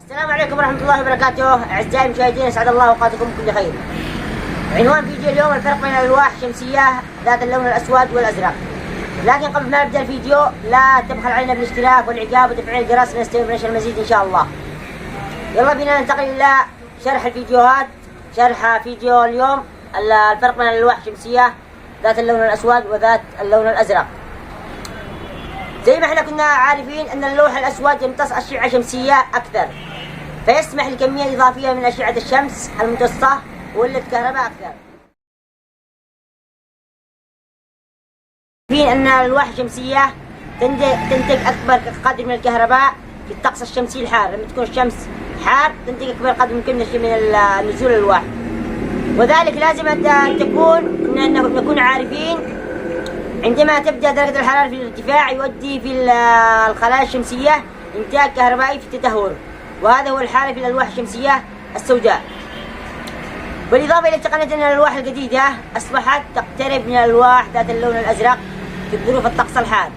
السلام عليكم ورحمة الله وبركاته. أعزائي المشاهدين، أسعد الله أوقاتكم بكل خير. عنوان فيديو اليوم: الفرق بين الألواح الشمسية ذات اللون الأسود والأزرق. لكن قبل ما نبدأ الفيديو لا تبخل علينا بالاشتراك والإعجاب وتفعيل الجرس لنستمر المزيد إن شاء الله. يلا بينا ننتقل إلى شرح الفيديوهات. شرح فيديو اليوم: الفرق بين الألواح الشمسية ذات اللون الأسود وذات اللون الأزرق. زي ما احنا كنا عارفين أن اللوح الأسود يمتص أشعة شمسية أكثر، فيسمح لكمية إضافية من أشعة الشمس الممتصة وولد كهرباء أكثر. في أن الألواح الشمسية تنتج أكبر قدر من الكهرباء في الطقس الشمسي الحار. لما تكون الشمس حار تنتج أكبر قدر ممكن من نزول الألواح، وذلك لازم أن نكون عارفين عندما تبدأ درجة الحرارة في الارتفاع يؤدي في الخلايا الشمسية إنتاج كهربائي في التدهور، وهذا هو الحالة في الألواح الشمسية السوداء. بالإضافة إلى تقنية أن الألواح الجديدة أصبحت تقترب من الألواح ذات اللون الأزرق في ظروف الطقس الحار.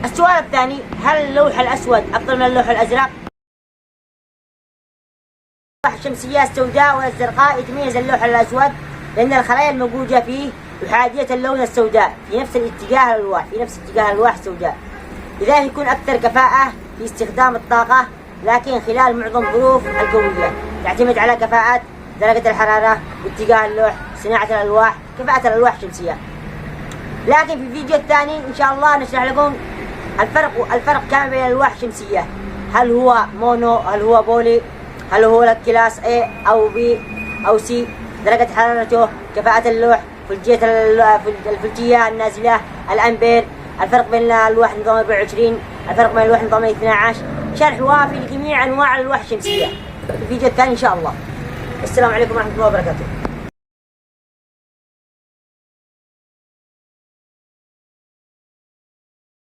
السؤال الثاني: هل اللوح الأسود أفضل من اللوح الأزرق؟ الألواح الشمسية السوداء والزرقاء يتميز اللوح الأسود لأن الخلايا الموجودة فيه أحادية اللون السوداء في نفس اتجاه الألواح السوداء، لذلك يكون أكثر كفاءة في استخدام الطاقة، لكن خلال معظم الظروف الجوية تعتمد على كفاءة درجة الحرارة واتجاه اللوح صناعة الألواح كفاءة الألواح الشمسية. لكن في الفيديو الثاني إن شاء الله نشرح لكم الفرق كامل بين الألواح الشمسية. هل هو مونو؟ هل هو بولي؟ هل هو كلاس A أو B أو C؟ درجة حرارته، كفاءة اللوح، الفلجية النازلة، الأمبير، الفرق بين الألواح نظام 24، الفرق بين الألواح نظام 12. شرح وافي لجميع أنواع الألواح الشمسية في الفيديو الثاني إن شاء الله. السلام عليكم ورحمة الله وبركاته.